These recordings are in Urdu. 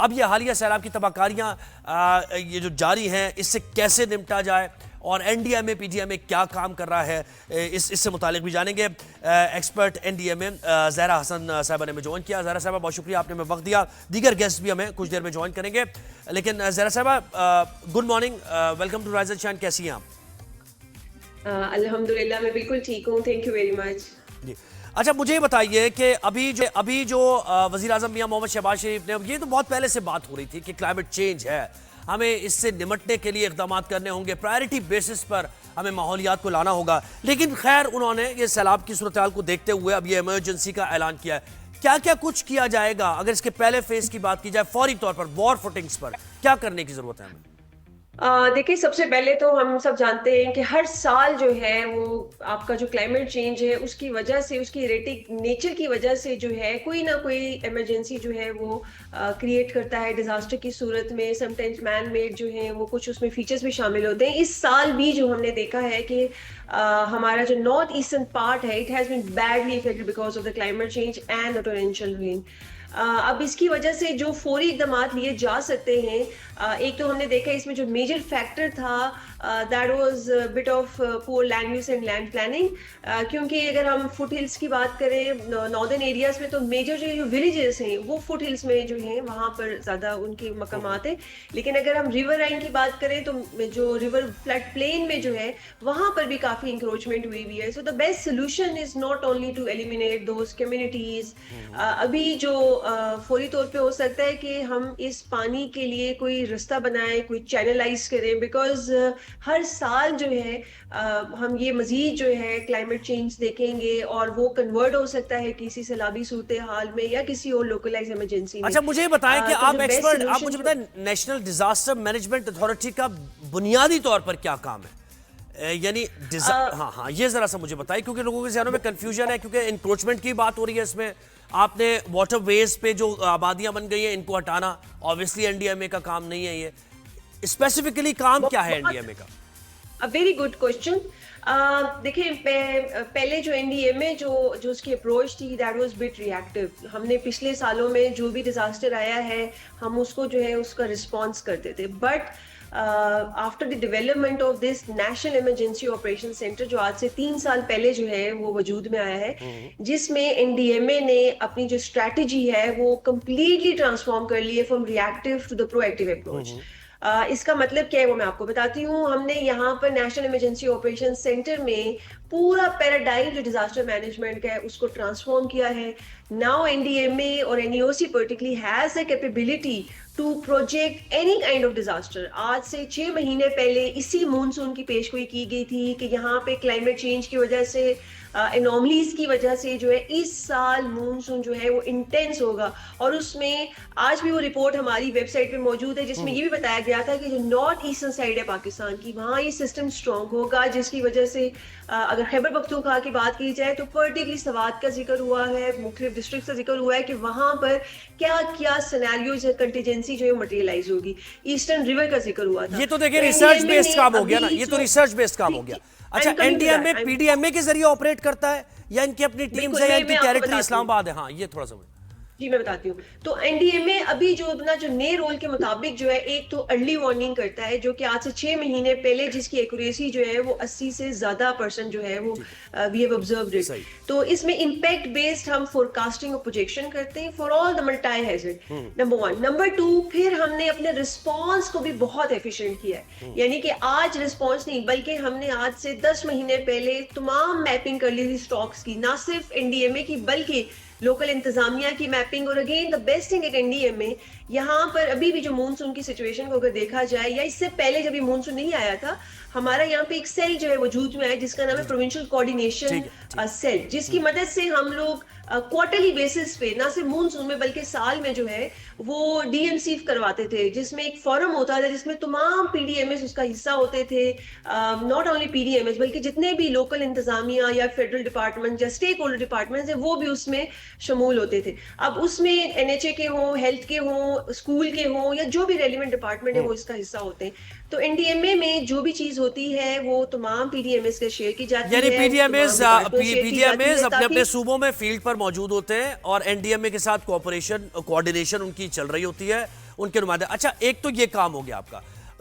اب یہ حالیہ سیلاب کی تباہ کاریاں یہ جو جاری ہیں اس سے کیسے نمٹا جائے اور این ڈی ایم اے پی ڈی ایم اے کیا کام کر رہا ہے اس سے متعلق بھی جانیں گے. ایکسپرٹ این ڈی ایم اے زہرا حسن صاحبہ نے ہمیں جوائن کیا. زہرا صاحبہ بہت شکریہ، آپ نے ہمیں وقت دیا. دیگر گیسٹ بھی ہمیں کچھ دیر میں جوائن کریں گے. لیکن زہرا صاحبہ good morning, welcome to rise and shine. کیسی ہیں آپ؟ الحمدللہ میں بالکل ٹھیک ہوں، تھینک یو ویری مچ. جی اچھا، مجھے یہ بتائیے کہ ابھی جو وزیر اعظم میاں محمد شہباز شریف نے، یہ تو بہت پہلے سے بات ہو رہی تھی کہ کلائمیٹ چینج ہے، ہمیں اس سے نمٹنے کے لیے اقدامات کرنے ہوں گے، پرائرٹی بیسس پر ہمیں ماحولیات کو لانا ہوگا. لیکن خیر انہوں نے یہ سیلاب کی صورتحال کو دیکھتے ہوئے اب یہ ایمرجنسی کا اعلان کیا ہے. کیا کیا کچھ کیا جائے گا؟ اگر اس کے پہلے فیز کی بات کی جائے فوری طور پر وار فوٹنگز پر کیا کرنے کی ضرورت ہے ہمیں؟ دیکھیں، سب سے پہلے تو ہم سب جانتے ہیں کہ ہر سال جو ہے وہ آپ کا جو کلائمیٹ چینج ہے اس کی وجہ سے، اس کی ایریٹک نیچر کی وجہ سے جو ہے کوئی نہ کوئی ایمرجنسی جو ہے وہ کریٹ کرتا ہے ڈیزاسٹر کی صورت میں. سم ٹائمز مین میڈ جو ہیں وہ کچھ اس میں فیچرز بھی شامل ہوتے ہیں. اس سال بھی جو ہم نے دیکھا ہے کہ ہمارا جو نارتھ ایسٹرن پارٹ ہے it has been badly affected because of the climate change and the torrential rain. اب اس کی وجہ سے جو فوری اقدامات لیے جا سکتے ہیں، ایک تو ہم نے دیکھا اس میں جو میجر فیکٹر تھا that was but of poor land use and land planning. کیونکہ اگر ہم فٹ ہلس کی بات کریں ناردرن ایریاز میں تو میجر جو ولیجز ہیں وہ فٹ ہلس میں جو ہیں وہاں پر زیادہ ان کے مقامات ہیں. لیکن اگر ہم ریور لائن کی بات کریں تو جو ریور فلڈ پلین میں جو ہے وہاں پر بھی کافی انکروچمنٹ ہوئی ہے. So the best solution is not only to eliminate those communities. ابھی جو فوری طور پہ ہو سکتا ہے کہ ہم اس پانی کے لیے کوئی رستہ بنائیں، کوئی چینلائز کریں، بیکاز ہر سال جو ہے ہم یہ مزید جو ہے کلائمیٹ چینج دیکھیں گے اور وہ کنورٹ ہو سکتا ہے کسی سیلابی صورتحال میں یا کسی اور لوکلائز ایمرجنسی میں. اچھا مجھے بتائیں کہ آپ ایکسپرٹ، آپ مجھے بتائیں نیشنل ڈیزاسٹر مینجمنٹ اتھارٹی کا بنیادی طور پر کیا کام ہے؟ یعنی ہاں یہ ذرا سا مجھے بتائیں، کیونکہ لوگوں کے ذہنوں میں کنفیوژن ہے، کیونکہ انکروچمنٹ کی بات ہو رہی ہے اس میں. آپ نے واٹر ویز پہ جو آبادیاں بن گئی ہیں ان کو ہٹانا، آبویسلی این ڈی ایم اے کا کام نہیں ہے. یہ اسپیسیفکلی کام کیا ہے این ڈی ایم اے کا؟ Very good question. دیکھیں، پہلے جو این ڈی ایم اے جو اس کی اپروچ تھی that was but reactive. ہم نے پچھلے سالوں میں جو بھی ڈیزاسٹر آیا ہے ہم اس کو جو ہے اس کا رسپانس کرتے تھے. But after the development of this national emergency operation centre جو آج سے 3 سال پہلے جو ہے وہ وجود میں آیا ہے، جس میں این ڈی ایم اے نے اپنی جو اسٹریٹجی ہے وہ کمپلیٹلی ٹرانسفارم کر لی ہے from reactive to the proactive approach. اس کا مطلب کیا ہے وہ میں آپ کو بتاتی ہوں. ہم نے یہاں پر نیشنل ایمرجنسی آپریشن سینٹر میں پورا پیراڈائم جو ڈیزاسٹر مینجمنٹ کا ہے اس کو ٹرانسفارم کیا ہے. Now N D M A اور N E O C particularly has a capability to project any kind of disaster. آج سے 6 مہینے پہلے اسی مونسون کی پیش گوئی کی گئی تھی کہ یہاں پہ کلائمیٹ چینج کی وجہ سے، انوملیز کی وجہ سے جو ہے اس سال مونسون جو ہے وہ انٹینس ہوگا. اور اس میں آج بھی وہ رپورٹ ہماری ویب سائٹ پہ موجود ہے جس میں یہ بھی بتایا گیا تھا کہ جو نارتھ ایسٹرن سائڈ ہے پاکستان کی وہاں یہ سسٹم اسٹرانگ ہوگا، جس کی وجہ سے اگر خیبر پختونخوا کی بات کی جائے تو پرٹیکلی سوات کا ذکر ہوا ہے، مختلف ڈسٹرکٹ کا ذکر ہوا ہے کہ وہاں پر کیا کیا سینیریوز ہے، کنٹیجنسی جو ہے مٹیریلائز ہوگی. ایسٹرن ریور کا ذکر ہوا تھا. یہ تو دیکھیں ریسرچ بیسڈ کام ہو گیا نا، یہ تو ریسرچ بیسڈ کام ہو گیا. اچھا این ڈی ایم اے پی ڈی ایم اے کے ذریعے آپریٹ کرتا ہے یا ان کی اپنی ٹیمز ہے یا ان کی ٹیریٹری اسلام آباد ہے؟ ہاں یہ تھوڑا سا جی میں بتاتی ہوں. تو این ڈی ایم اے ابھی جو اپنا جو نئے رول کے مطابق جو ہے ایک تو ارلی وارننگ کرتا ہے، جو کہ آج سے 6 مہینے پہلے جس کی ایکوریسی جو ہے وہ 80 سے زیادہ % جو ہے وہ وی ہیو آبزروڈ اٹ. تو اس میں امپیکٹ بیسڈ ہم فورکاسٹنگ اور پروجیکشن کرتے ہیں for all the multi hazard. Number 1. Number 2، پھر ہم نے اپنے رسپانس کو بھی بہت ایفیشینٹ کیا ہے. یعنی کہ آج رسپانس نہیں بلکہ ہم نے آج سے 10 مہینے پہلے تمام میپنگ کر لی تھی اسٹاکس کی، نہ صرف این ڈی ایم اے کی بلکہ لوکل انتظامیہ کی میپنگ. اور again the best thing at N D M A, یہاں پر ابھی بھی جو مونسون کی سچویشن کو اگر دیکھا جائے یا اس سے پہلے جب یہ مونسون نہیں آیا تھا، ہمارا یہاں پہ ایک سیل جو ہے وجود میں آیا جس کا نام ہے پروونشل کوآرڈینیشن سیل، جس کی مدد سے ہم لوگ کوارٹرلی بیسس پہ نہ صرف مونسون میں بلکہ سال میں جو ہے وہ ڈی ایم سی کرواتے تھے، جس میں ایک فورم ہوتا تھا جس میں تمام پی ڈی ایم ایس اس کا حصہ ہوتے تھے. Not only P D M S بلکہ جتنے بھی لوکل انتظامیہ یا فیڈرل ڈپارٹمنٹ یا اسٹیک ہولڈر ڈپارٹمنٹس ہیں وہ بھی اس میں شمول ہوتے تھے. اب اس میں این ایچ اے کے ہوں، ہیلتھ کے ہوں، اسکول کے ہوں یا جو بھی ریلیونٹ ڈپارٹمنٹ ہے وہ اس کا حصہ ہوتے ہیں. تو این ڈی ایم اے میں جو بھی چیز ہوتی ہے وہ تمام پی ڈی ایم ایس کے شیئر کی جاتی ہے. یعنی پی ڈی ایم ایز اپنے اپنے صوبوں میں فیلڈ پر موجود ہوتے ہیں اور این ڈی ایم اے کے ساتھ کوآپریشن کوآرڈینیشن ان کی چل رہی ہوتی ہے. ان کے نمائندے. اچھا ایک تو یہ کام ہو گیا آپ کا.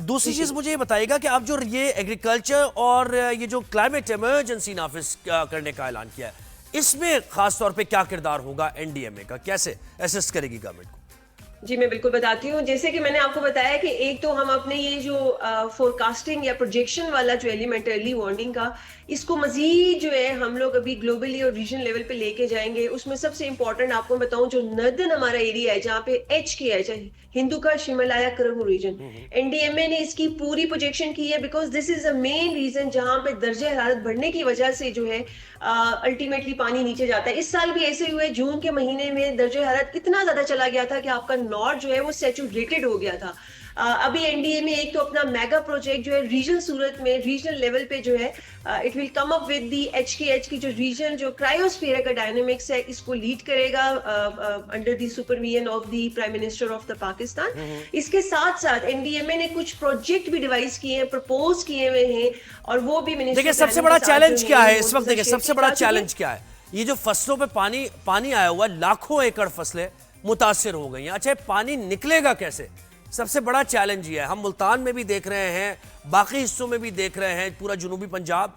دوسری چیز مجھے یہ بتائیے گا کہ اب جو یہ ایگریکلچر اور یہ جو کلائمیٹ ایمرجنسی نافذ کرنے کا اعلان کیا ہے, اس میں خاص طور پہ کیا کردار ہوگا این ڈی ایم اے کا, کیسے اسسٹ کرے گی گورنمنٹ کو؟ جی میں بالکل بتاتی ہوں. جیسے کہ میں نے آپ کو بتایا کہ ایک تو ہم اپنے یہ جو فورکاسٹنگ یا پروجیکشن والا جو ایلیمنٹ ارلی وارننگ کا, اس کو مزید جو ہے ہم لوگ ابھی گلوبلی اور ریجن لیول پہ لے کے جائیں گے. اس میں سب سے امپورٹنٹ آپ کو بتاؤں, جو نردن ہمارا ایریا ہے جہاں پہ ایچ کے ہے, ہندو کا شمالیہ کرم ریجن, این ڈی ایم اے نے اس کی پوری پروجیکشن کی ہے, because this is a main reason جہاں پہ درجہ حرارت بڑھنے کی وجہ سے جو ہے الٹیمیٹلی پانی نیچے جاتا ہے. اس سال بھی ایسے ہوئے, جون کے مہینے میں درجہ حرارت اتنا زیادہ چلا گیا تھا کہ آپ کا نارتھ جو ہے وہ سیچوریٹڈ ہو گیا تھا. ابھی این ڈی اے میں ایک تو اپنا میگا پروجیکٹ جو ہے ریجن صورت میں ریجنل لیول پہ جو ہے it will come up with the H K H کی جو ریجن جو کرائیوسفیئر کا ڈائنامکس ہے, اس کو لیڈ کرے گا under the supervision of the prime minister of the Pakistan. اس کے ساتھ ساتھ این ڈی ایم اے نے کچھ پروجیکٹ بھی ڈیوائز کیے ہیں, پرپوز کیے ہوئے ہیں, اور وہ بھی منسٹر. دیکھیں سب سے بڑا چیلنج کیا ہے اس وقت, دیکھیں سب سے بڑا چیلنج کیا ہے, یہ جو فصلوں پہ پانی آیا ہوا, لاکھوں ایکڑ فصلیں متاثر ہو گئی ہیں. اچھا پانی نکلے گا کیسے, سب سے بڑا چیلنج یہ ہے. ہم ملتان میں بھی دیکھ رہے ہیں, باقی حصوں میں بھی دیکھ رہے ہیں, پورا جنوبی پنجاب,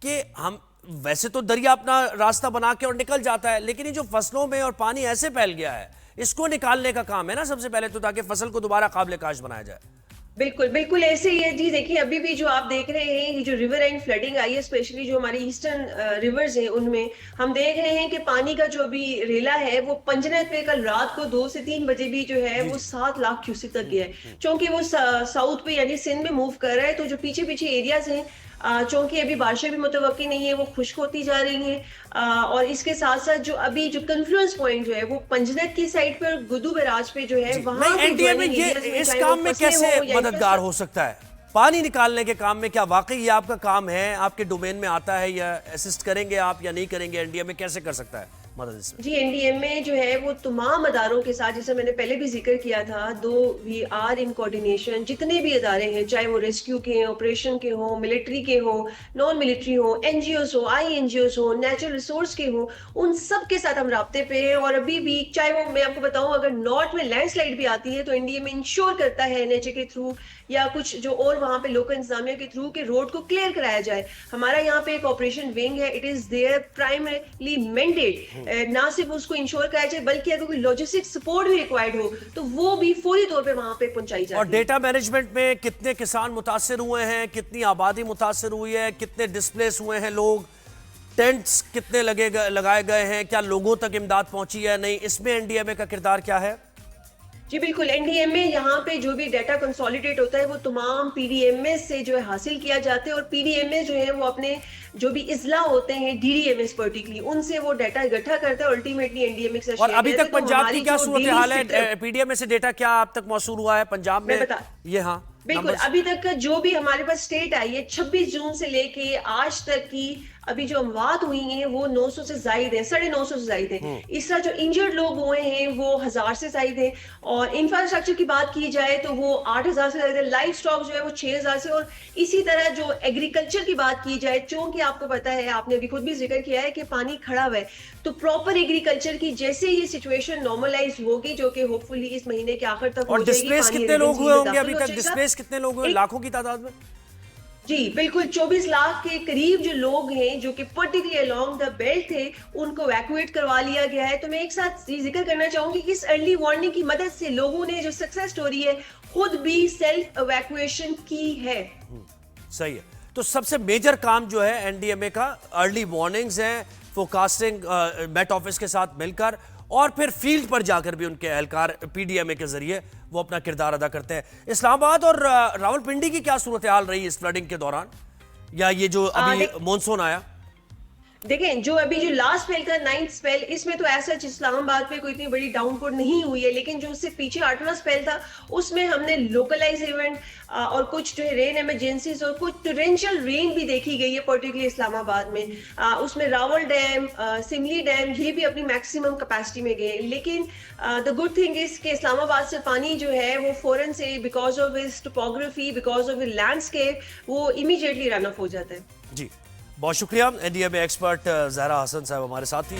کہ ہم ویسے تو دریا اپنا راستہ بنا کے اور نکل جاتا ہے, لیکن یہ جو فصلوں میں اور پانی ایسے پھیل گیا ہے, اس کو نکالنے کا کام ہے نا سب سے پہلے تو, تاکہ فصل کو دوبارہ قابل کاشت بنایا جائے. بالکل بالکل ایسے ہی ہے جی. دیکھیں ابھی بھی جو آپ دیکھ رہے ہیں, یہ جو ریور اینڈ فلڈنگ آئی ہے, اسپیشلی جو ہماری ایسٹرن ریورز ہیں, ان میں ہم دیکھ رہے ہیں کہ پانی کا جو ابھی ریلا ہے وہ پنجنت پہ کل رات کو 2 سے 3 بجے بھی جو ہے وہ 7 لاکھ کیوسک تک گیا ہے, چونکہ وہ ساؤتھ پہ یعنی سندھ میں موو کر رہا ہے. تو جو پیچھے ایریاز ہیں, چونکہ ابھی بارشیں بھی متوقع نہیں ہے, وہ خشک ہوتی جا رہی ہیں, اور اس کے ساتھ ساتھ جو ابھی جو کنفلوئنس پوائنٹ جو ہے وہ پنجنت کی سائڈ پہ اور گدو بیراج پہ جو ہے وہاں این ڈی ایم اے اس کام میں کیسے مددگار ہو سکتا ہے, پانی نکالنے کے کام میں؟ کیا واقعی یہ آپ کا کام ہے, آپ کے ڈومین میں آتا ہے, یا اسسٹ کریں گے آپ یا نہیں کریں گے؟ این ڈی ایم اے کیسے کر سکتا ہے مدد اس میں؟ جی این ڈی ایم اے جو ہے وہ تمام اداروں کے ساتھ, جیسے میں نے پہلے بھی ذکر کیا تھا, وی آر ان کوآرڈینیشن. جتنے بھی ادارے ہیں, چاہے وہ ریسکیو کے ہیں, آپریشن کے ہوں, ملٹری کے ہوں, نان ملٹری ہوں, این جی اوز ہوں, آئی این جی اوز ہوں, نیچرل ریسورس کے ہوں, ان سب کے ساتھ ہم رابطے پہ ہیں. اور ابھی بھی چاہے وہ, میں آپ کو بتاؤں, اگر نارتھ میں لینڈ سلائڈ بھی آتی ہے تو این ڈی ایم اے انشور کرتا ہے این ایچ اے کے تھرو یا کچھ جو اور وہاں پہ لوکل انتظامیہ کے تھرو کہ روڈ کو کلیئر کرایا جائے. ہمارا یہاں پہ ایک آپریشن ونگ ہے, it is there primarily mandate, نہ صرف اس کو انشور کرایا جائے بلکہ اگر کوئی لاجسٹک سپورٹ بھی ریکوائرڈ ہو تو وہ بھی فوری طور پہ وہاں پہ پہنچائی جاتی ہے. اور ڈیٹا مینجمنٹ میں کتنے کسان متاثر ہوئے ہیں, کتنی آبادی متاثر ہوئی ہے, کتنے ڈسپلیس ہوئے ہیں لوگ, ٹینٹس کتنے لگائے گئے ہیں, کیا لوگوں تک امداد پہنچی ہے نہیں, اس میں این ڈی ایم اے کا کردار کیا ہے؟ جی بالکل, این ڈی ایم اے یہاں پہ جو بھی ڈیٹا کنسولیڈیٹ ہوتا ہے وہ تمام پی ڈی ایم اے سے جو ہے حاصل کیا جاتا ہے, اور پی ڈی ایم اے جو ہے وہ اپنے جو بھی اضلاع ہوتے ہیں, ڈی ڈی ایم ایس پرٹیکلی, ان سے وہ ڈیٹا اکٹھا کرتا ہے, الٹیمیٹلی این ڈی ایم اے سے. اور ابھی تک پنجاب کی کیا صورتحال ہے, پی ڈی ایم اے سے ڈیٹا کیا آپ تک موصول ہوا ہے پنجاب میں؟ یہ ہاں بالکل, ابھی تک جو بھی ہمارے پاس اسٹیٹ آئی ہے 26 جون سے لے کے آج تک کی ابھی جو اموات ہوئی ہیں وہ 900 سے زائد ہیں, 950 سے زائد ہیں. اس طرح جو انجرڈ لوگ ہوئے ہیں وہ 1000 سے زائد ہیں. اور انفراسٹرکچر کی بات کی جائے تو وہ 8000 سے زائد ہے, لائف سٹاک جو ہے وہ 6000 سے. اور اسی طرح جو ایگریکلچر کی بات کی جائے, چونکہ آپ کو پتا ہے, آپ نے ابھی خود بھی ذکر کیا ہے کہ پانی کھڑا ہوا ہے, تو پراپر ایگریکلچر کی جیسے یہ سچویشن نارملائز ہوگی, جو کہ ہوپ فلی اس مہینے کے آخر تک ہو جائے گی. ڈسپلیس کتنے لوگ ہوئے ہوں گے ابھی تک, ڈسپلیس کتنے لوگ ہوئے, لاکھوں کی تعداد میں؟ جی بالکل, 24 لاکھ کے قریب جو لوگ ہیں جو کہ پرٹیکولرلی along دا بیلٹ تھے, ان کو ایویکویٹ کروا لیا گیا ہے. تو میں ایک ساتھ یہ ذکر کرنا چاہوں گی کہ اس ارلی وارننگ کی مدد سے لوگوں نے جو سکسیس سٹوری ہے خود بھی سیلف ایویکویشن کی ہے. صحیح ہے. تو سب سے میجر کام جو ہے این ڈی ایم اے کا ارلی وارننگز ہیں, فورکاسٹنگ میٹ آفس کے ساتھ مل کر, اور پھر فیلڈ پر جا کر بھی ان کے اہلکار پی ڈی ایم اے کے ذریعے وہ اپنا کردار ادا کرتے ہیں. اسلام آباد اور راول پنڈی کی کیا صورتحال رہی اس فلڈنگ کے دوران, یا یہ جو ابھی مونسون آیا؟ دیکھیں جو ابھی جو لاسٹ اسپیل کا 9th اسپیل, اس میں تو ایسا اسلام آباد پہ کوئی اتنی بڑی ڈاؤن پور نہیں ہوئی ہے, لیکن جو اس سے پیچھے 8واں اسپیل تھا اس میں ہم نے لوکلائز ایونٹ اور کچھ جو ہے رین ایمرجنسیز اور کچھ ٹورینشل رین بھی دیکھی گئی ہے پرٹیکولرلی اسلام آباد میں. اس میں راول ڈیم, سملی ڈیم, یہ بھی اپنی میکسیمم کیپیسٹی میں گئے. لیکن دا گڈ تھنگ از کہ اسلام آباد سے پانی جو ہے وہ فوراً سے because of his topography, because of his landscape, وہ امیڈیٹلی رن آف ہو جاتا ہے. جی بہت شکریہ. این ڈی ایم اے ایکسپرٹ زہرا حسن صاحب ہمارے ساتھ تھی.